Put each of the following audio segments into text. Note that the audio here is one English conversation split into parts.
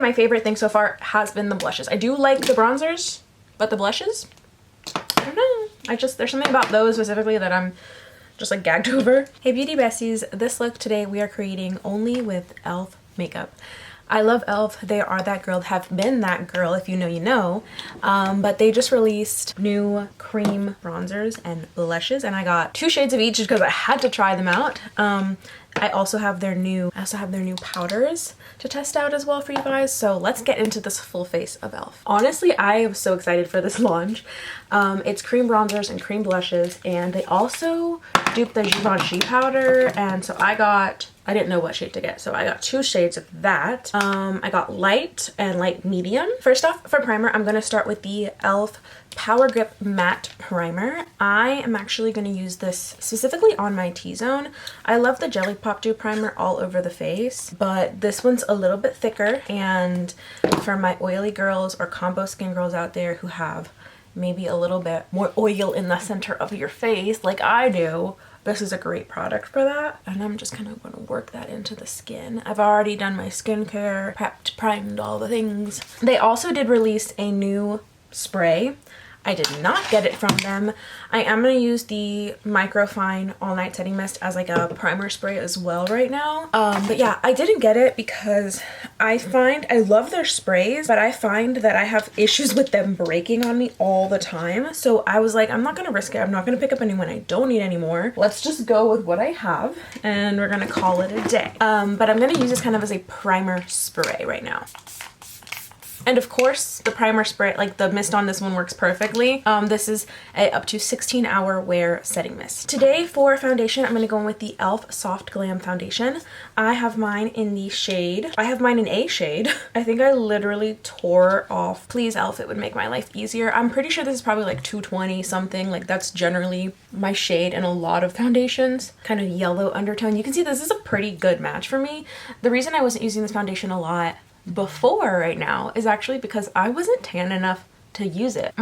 My favorite thing so far has been the blushes. I do like the bronzers, but the blushes, I don't know. There's something about those specifically that I'm just like gagged over. Hey beauty besties, this look today we are creating only with e.l.f. makeup. I love e.l.f. They are that girl, have been that girl, if you know you know. But they just released new cream bronzers and blushes, and I got 2 shades of each because I had to try them out. I also have their new powders to test out as well for you guys. So let's get into this full face of e.l.f. Honestly, I am so excited for this launch. It's cream bronzers and cream blushes, and they also duped the Givenchy powder, and so I didn't know what shade to get, so I got 2 shades of that. I got light and light medium. First off, for primer, I'm gonna start with the e.l.f. Power Grip Matte Primer. I am actually going to use this specifically on my T-zone. I love the Jelly Pop Dew Primer all over the face, but this one's a little bit thicker, and for my oily girls or combo skin girls out there who have maybe a little bit more oil in the center of your face like I do, this is a great product for that. And I'm just kind of going to work that into the skin. I've already done my skincare, prepped, primed, all the things. They also did release a new spray. I did not get it from them. I am going to use the Microfine All Night Setting Mist as like a primer spray as well right now. But yeah, I didn't get it because I love their sprays, but I find that I have issues with them breaking on me all the time. So I was like, I'm not going to risk it. I'm not going to pick up any when I don't need anymore. Let's just go with what I have and we're going to call it a day. But I'm going to use this kind of as a primer spray right now. And of course, the primer spray, like the mist on this one works perfectly. This is a up to 16-hour wear setting mist. Today for foundation, I'm going to go in with the e.l.f. Soft Glam Foundation. I have mine in the shade. I have mine in a shade. I think I literally tore off. Please, e.l.f., it would make my life easier. I'm pretty sure this is probably like 220 something. Like that's generally my shade in a lot of foundations. Kind of yellow undertone. You can see this is a pretty good match for me. The reason I wasn't using this foundation a lot before right now is actually because I wasn't tan enough to use it.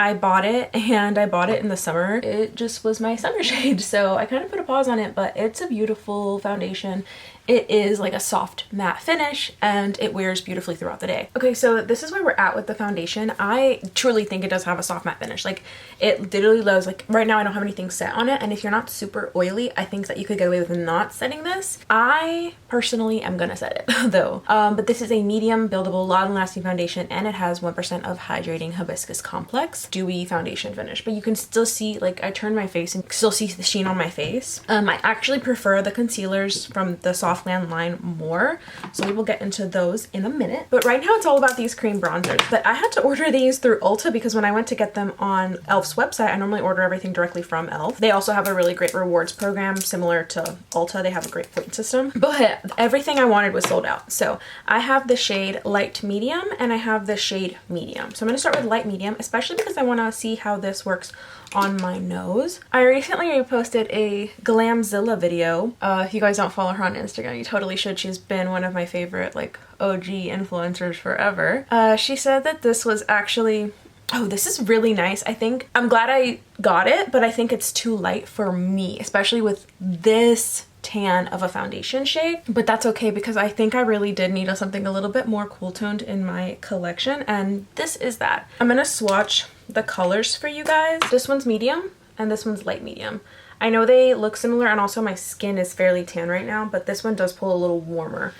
I bought it and I bought it in the summer. It just was my summer shade, so I kind of put a pause on it, but it's a beautiful foundation. It is like a soft matte finish and it wears beautifully throughout the day. Okay, so this is where we're at with the foundation. I truly think it does have a soft matte finish. Like it literally does. Like right now I don't have anything set on it, and if you're not super oily, I think that you could get away with not setting this. I personally am gonna set it though. But this is a medium buildable long-lasting foundation, and it has 1% of hydrating hibiscus complex dewy foundation finish. But you can still see, like I turned my face and still see the sheen on my face. I actually prefer the concealers from the Soft Glam line more, so we will get into those in a minute. But right now it's all about these cream bronzers. But I had to order these through Ulta because when I went to get them on e.l.f.'s website, I normally order everything directly from e.l.f. They also have a really great rewards program similar to Ulta. They have a great point system, but everything I wanted was sold out. So I have the shade light medium and I have the shade medium. So I'm going to start with light medium, especially because I want to see how this works on my nose. I recently reposted a Glamzilla video. If you guys don't follow her on Instagram, you totally should. She's been one of my favorite like OG influencers forever. She said that this was actually, oh, this is really nice. I'm glad I got it, but I think it's too light for me, especially with this tan of a foundation shade. But that's okay because I think I really did need something a little bit more cool toned in my collection, and this is that. I'm gonna swatch the colors for you guys. This one's medium and this one's light medium. I know they look similar, and also my skin is fairly tan right now, but this one does pull a little warmer.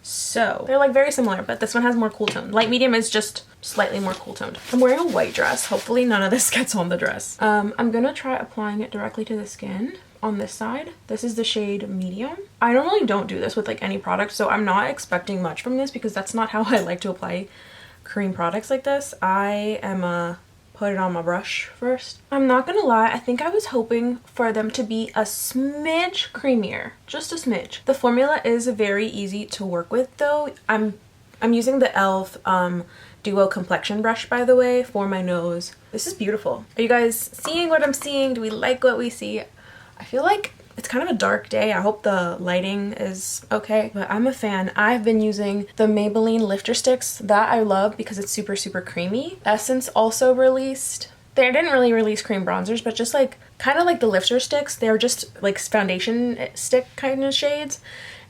So they're like very similar, but this one has more cool tone. Light medium is just slightly more cool toned. I'm wearing a white dress. Hopefully none of this gets on the dress. I'm gonna try applying it directly to the skin on this side. This is the shade medium. I normally don't do this with like any product, so I'm not expecting much from this because that's not how I like to apply cream products like this. I am put it on my brush first. I'm not gonna lie, I think I was hoping for them to be a smidge creamier, just a smidge. The formula is very easy to work with though. I'm using the e.l.f. Duo Complexion brush, by the way, for my nose. This is beautiful. Are you guys seeing what I'm seeing? Do we like what we see? I feel like it's kind of a dark day. I hope the lighting is okay, but I'm a fan. I've been using the Maybelline lifter sticks that I love because it's super, super creamy. Essence also released, they didn't really release cream bronzers, but just like kind of like the lifter sticks. They're just like foundation stick kind of shades.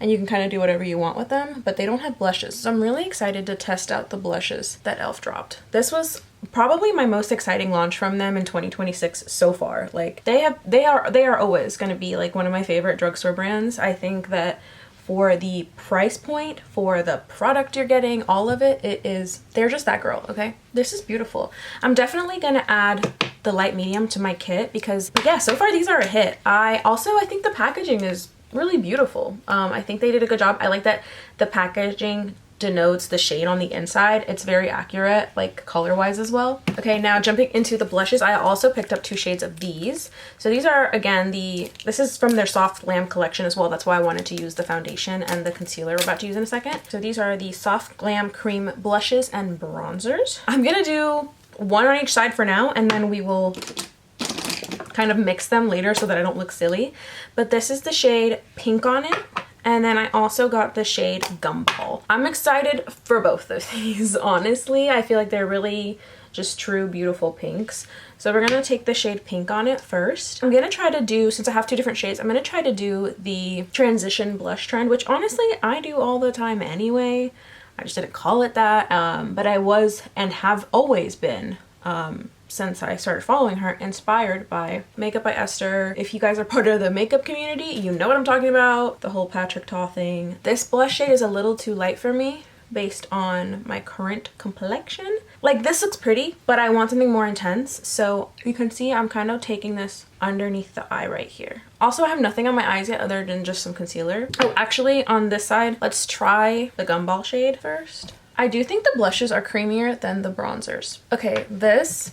and you can kind of do whatever you want with them, but they don't have blushes. So I'm really excited to test out the blushes that E.L.F dropped. This was probably my most exciting launch from them in 2026 so far. Like they are always going to be like one of my favorite drugstore brands. I think that for the price point, for the product you're getting, all of it, they're just that girl, okay? This is beautiful. I'm definitely gonna add the light medium to my kit because, yeah, so far these are a hit. I think the packaging is really beautiful. I think they did a good job. I like that the packaging denotes the shade on the inside. It's very accurate, like color-wise as well. Okay, now jumping into the blushes, I also picked up 2 shades of these. So these are, again, this is from their Soft Glam collection as well. That's why I wanted to use the foundation and the concealer we're about to use in a second. So these are the Soft Glam Cream blushes and bronzers. I'm gonna do one on each side for now, and then we will kind of mix them later so that I don't look silly. But this is the shade Pink on it. And then I also got the shade Gumball. I'm excited for both of these, honestly. I feel like they're really just true, beautiful pinks. So we're gonna take the shade Pink on it first. I'm gonna try to do, since I have 2 different shades, I'm gonna try to do the transition blush trend, which honestly, I do all the time anyway. I just didn't call it that, but I was and have always been, since I started following her, inspired by Makeup by Esther. If you guys are part of the makeup community, you know what I'm talking about. The whole Patrick Ta thing. This blush shade is a little too light for me based on my current complexion. Like this looks pretty, but I want something more intense. So you can see I'm kind of taking this underneath the eye right here. Also, I have nothing on my eyes yet other than just some concealer. Oh, actually on this side, let's try the Gumball shade first. I do think the blushes are creamier than the bronzers. Okay, this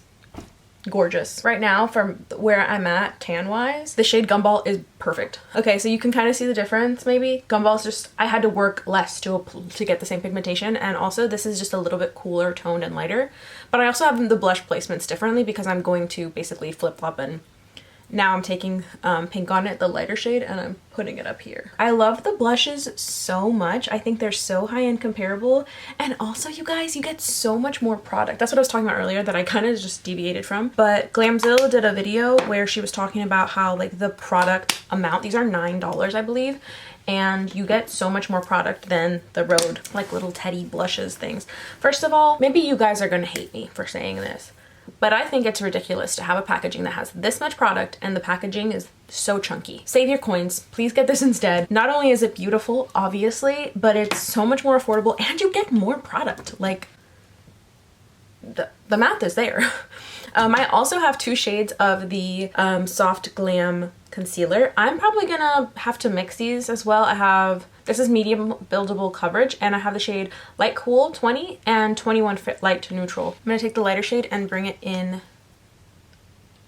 gorgeous. Right now, from where I'm at tan wise, the shade Gumball is perfect. Okay, so you can kind of see the difference maybe. Gumball's just, I had to work less to get the same pigmentation, and also this is just a little bit cooler toned and lighter. But I also have the blush placements differently because I'm going to basically flip-flop, and now I'm taking Pink on it, the lighter shade, and I'm putting it up here. I love the blushes so much. I think they're so high-end comparable. And also, you guys, you get so much more product. That's what I was talking about earlier that I kind of just deviated from. But Glamzilla did a video where she was talking about how like the product amount, these are $9, I believe, and you get so much more product than the Rhode, like little teddy blushes things. First of all, maybe you guys are gonna hate me for saying this, but I think it's ridiculous to have a packaging that has this much product and the packaging is so chunky. Save your coins. Please get this instead. Not only is it beautiful, obviously, but it's so much more affordable and you get more product. Like, the math is there. I also have 2 shades of the Soft Glam concealer. I'm probably gonna have to mix these as well. I have, this is medium buildable coverage, and I have the shade Light Cool 20 and 21 Fit Light to Neutral. I'm gonna take the lighter shade and bring it in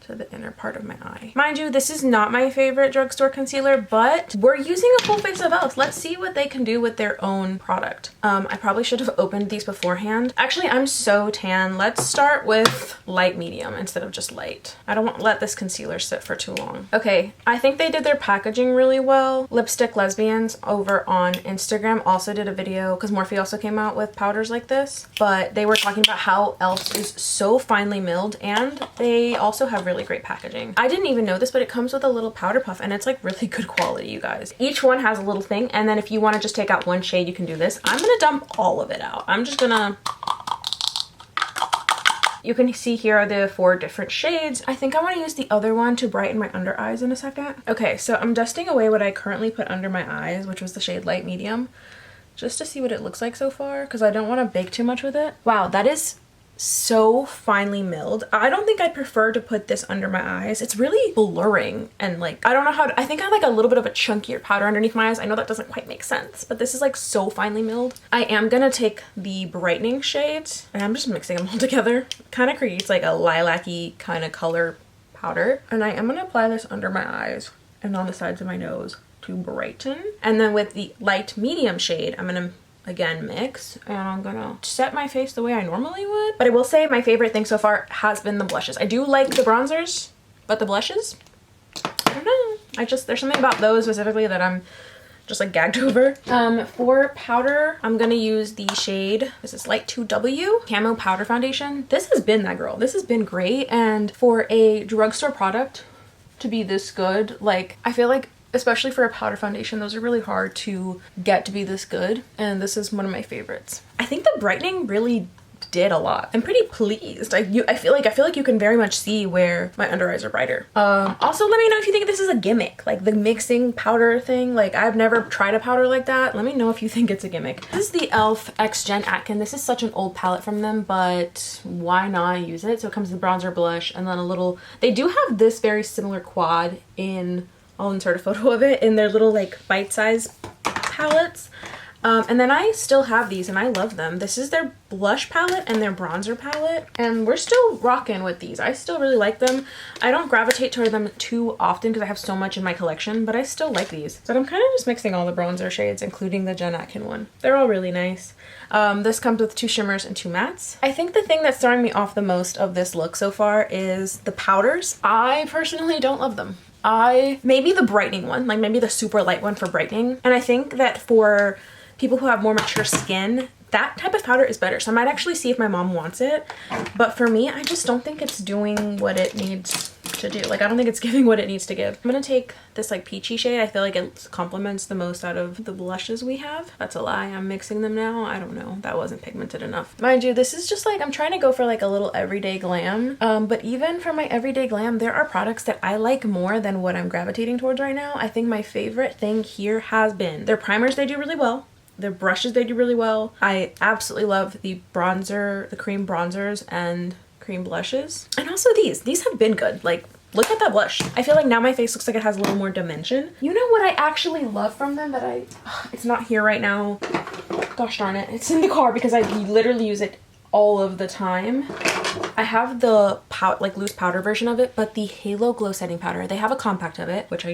to the inner part of my eye. Mind you, this is not my favorite drugstore concealer, but we're using a full face of E.L.F. Let's see what they can do with their own product. I probably should have opened these beforehand. Actually, I'm so tan. Let's start with light medium instead of just light. I don't want to let this concealer sit for too long. Okay, I think they did their packaging really well. Lipstick Lesbians over on Instagram also did a video, because Morphe also came out with powders like this, but they were talking about how E.L.F. is so finely milled, and they also have really great packaging. I didn't even know this, but it comes with a little powder puff, and it's like really good quality, you guys. Each one has a little thing, and then if you want to just take out one shade, you can do this. I'm gonna dump all of it out. I'm just gonna... You can see here are the 4 different shades. I think I want to use the other one to brighten my under eyes in a second. Okay, so I'm dusting away what I currently put under my eyes, which was the shade Light Medium, just to see what it looks like so far, because I don't want to bake too much with it. Wow, that is so finely milled. I don't think I'd prefer to put this under my eyes. It's really blurring, and like, I don't know how to, I think I like a little bit of a chunkier powder underneath my eyes. I know that doesn't quite make sense, but this is like so finely milled. I am gonna take the brightening shades and I'm just mixing them all together. Kind of creates like a lilac-y kind of color powder. And I am gonna apply this under my eyes and on the sides of my nose to brighten. And then with the light medium shade, I'm gonna again mix, and I'm gonna set my face the way I normally would. But I will say my favorite thing so far has been the blushes. I do like the bronzers, but the blushes, I don't know. There's something about those specifically that I'm just like gagged over. For powder, I'm gonna use the shade, this is Light 2W Camo Powder Foundation. This has been that girl. This has been great, and for a drugstore product to be this good, like, I feel like especially for a powder foundation. Those are really hard to get to be this good, and this is one of my favorites. I think the brightening really did a lot. I'm pretty pleased. I feel like you can very much see where my under eyes are brighter. Also, let me know if you think this is a gimmick, like the mixing powder thing. Like, I've never tried a powder like that. Let me know if you think it's a gimmick. This is the E.L.F. X Gen Atkin. This is such an old palette from them, but why not use it? So it comes with bronzer, blush, and then a little, they do have this very similar quad in, I'll insert a photo of it, in their little like bite-size palettes. And then I still have these and I love them. This is their blush palette and their bronzer palette, and we're still rocking with these. I still really like them. I don't gravitate toward them too often because I have so much in my collection, but I still like these. So I'm kind of just mixing all the bronzer shades, including the Gen Atkin one. They're all really nice. This comes with 2 shimmers and 2 mattes. I think the thing that's throwing me off the most of this look so far is the powders. I personally don't love them. Maybe the brightening one, like maybe the super light one for brightening. And I think that for people who have more mature skin, that type of powder is better. So I might actually see if my mom wants it. But for me, I just don't think it's doing what it needs to do. Like, I don't think it's giving what it needs to give. I'm gonna take this like peachy shade. I feel like it complements the most out of the blushes we have. That's a lie. I'm mixing them now. I don't know. That wasn't pigmented enough. Mind you, this is just like, I'm trying to go for like a little everyday glam. But even for my everyday glam, there are products that I like more than what I'm gravitating towards right now. I think my favorite thing here has been their primers. They do really well. Their brushes, they do really well. I absolutely love the bronzer, the cream bronzers and cream blushes. And also these have been good. Like, look at that blush. I feel like now my face looks like it has a little more dimension. You know what I actually love from them that it's not here right now. Gosh darn it. It's in the car because I literally use it all of the time. I have the like loose powder version of it, but the Halo Glow Setting Powder, they have a compact of it, which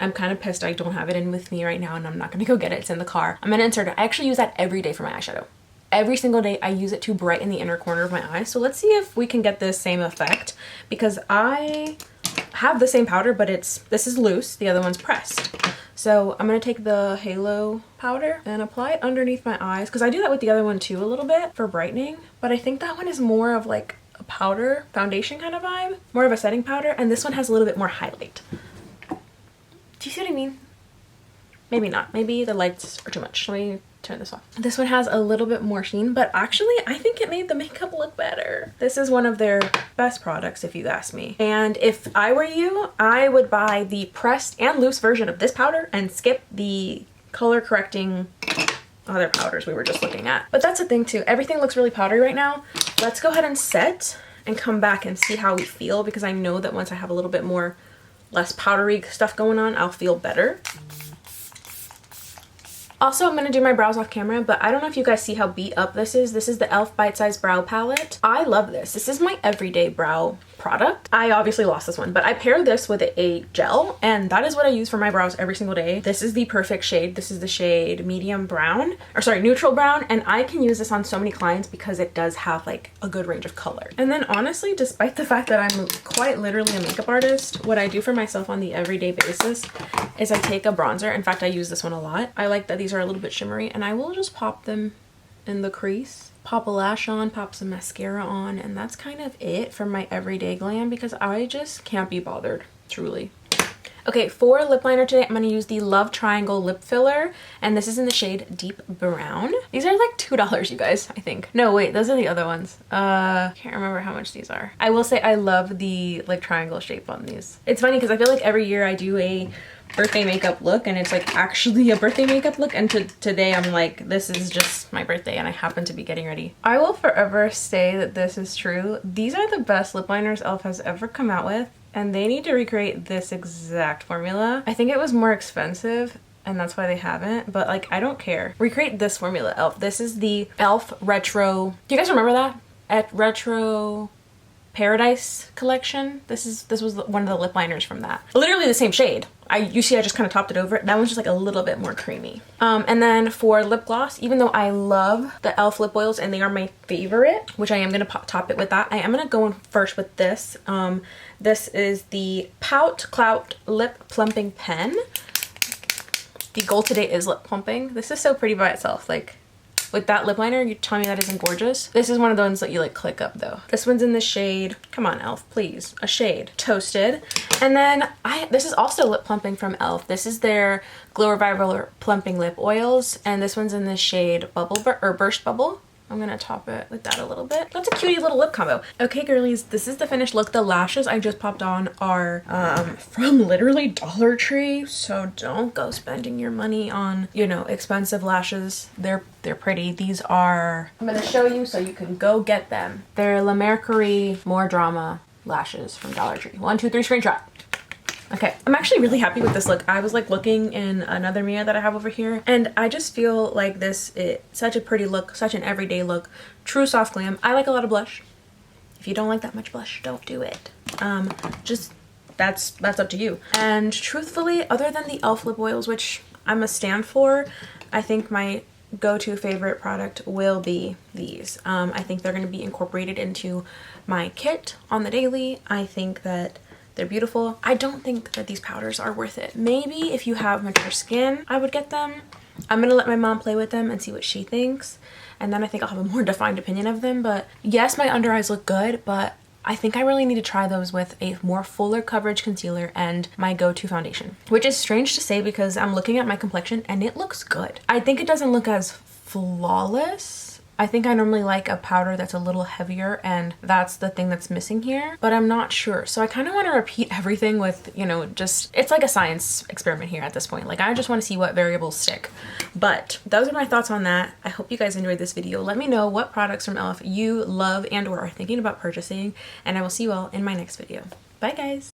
I'm kind of pissed I don't have it in with me right now, and I'm not gonna go get it. It's in the car. I'm gonna insert it. I actually use that every day for my eyeshadow. Every single day I use it to brighten the inner corner of my eye. So let's see if we can get this same effect, because I have the same powder, but this is loose, the other one's pressed. So I'm gonna take the Halo powder and apply it underneath my eyes, because I do that with the other one too a little bit for brightening, but I think that one is more of like a powder foundation kind of vibe, more of a setting powder, and this one has a little bit more highlight. Do you see what I mean? Maybe not. Maybe the lights are too much. Let me turn this off. This one has a little bit more sheen, but actually I think it made the makeup look better. This is one of their best products if you ask me. And if I were you, I would buy the pressed and loose version of this powder and skip the color correcting other powders we were just looking at. But that's the thing too. Everything looks really powdery right now. Let's go ahead and set and come back and see how we feel, because I know that once I have a little bit more less powdery stuff going on, I'll feel better. Also, I'm gonna do my brows off camera, but I don't know if you guys see how beat up this is. This is the E.L.F. Bite Size Brow Palette. I love this. This is my everyday brow product. I obviously lost this one, but I paired this with a gel, and that is what I use for my brows every single day. This is the perfect shade. This is the shade medium brown, or sorry, neutral brown, and I can use this on so many clients because it does have like a good range of color. And then honestly, despite the fact that I'm quite literally a makeup artist, what I do for myself on the everyday basis is I take a bronzer. In fact, I use this one a lot. I like that these are a little bit shimmery, and I will just pop them in the crease, pop a lash on, pop some mascara on, and that's kind of it for my everyday glam, because I just can't be bothered, truly. Okay, for lip liner today, I'm going to use the Love Triangle Lip Filler, and this is in the shade Deep Brown. These are like $2, you guys, I think. No, wait, those are the other ones. Can't remember how much these are. I will say I love the like triangle shape on these. It's funny because I feel like every year I do a birthday makeup look and it's like actually a birthday makeup look, and today I'm like, this is just my birthday and I happen to be getting ready. I will forever say that this is true. These are the best lip liners E.L.F. has ever come out with, and they need to recreate this exact formula. I think it was more expensive and that's why they haven't, but like, I don't care. Recreate this formula, E.L.F. This is the E.L.F. Retro, do you guys remember that? At Retro Paradise collection. This was one of the lip liners from that. Literally the same shade. You see I just kind of topped it over. That one's just like a little bit more creamy. And then for lip gloss, even though I love the E.L.F. lip oils and they are my favorite, which I am going to top it with that, I am going to go in first with this. This is the Pout Clout Lip Plumping Pen. The goal today is lip plumping. This is so pretty by itself. Like, with that lip liner, you tell me that isn't gorgeous. This is one of the ones that you like click up though. This one's in the shade, come on E.L.F, please, a shade, Toasted. And then this is also lip plumping from E.L.F. This is their Glow Revival Plumping Lip Oils, and this one's in the shade Burst Bubble. I'm gonna top it with that a little bit. That's a cutie little lip combo. Okay, girlies, this is the finished look. The lashes I just popped on are from literally Dollar Tree, so don't go spending your money on, you know, expensive lashes. They're pretty. These are, I'm gonna show you so you can go get them. They're La Mercury More Drama lashes from Dollar Tree. 1, 2, 3, screenshot. Okay, I'm actually really happy with this look. I was like looking in another mirror that I have over here, and I just feel like this is such a pretty look, such an everyday look, true soft glam. I like a lot of blush. If you don't like that much blush, don't do it. Just that's up to you. And truthfully, other than the E.L.F. lip oils, which I'm a stand for, I think my go-to favorite product will be these. I think they're going to be incorporated into my kit on the daily. I think that they're beautiful. I don't think that these powders are worth it. Maybe if you have mature skin, I would get them. I'm gonna let my mom play with them and see what she thinks. And then I think I'll have a more defined opinion of them. But yes, my under eyes look good, but I think I really need to try those with a more fuller coverage concealer and my go-to foundation. Which is strange to say because I'm looking at my complexion and it looks good. I think it doesn't look as flawless. I think I normally like a powder that's a little heavier, and that's the thing that's missing here, but I'm not sure. So I kind of want to repeat everything with, you know, just, it's like a science experiment here at this point. Like I just want to see what variables stick. But those are my thoughts on that. I hope you guys enjoyed this video. Let me know what products from E.L.F. you love and or are thinking about purchasing, and I will see you all in my next video. Bye guys.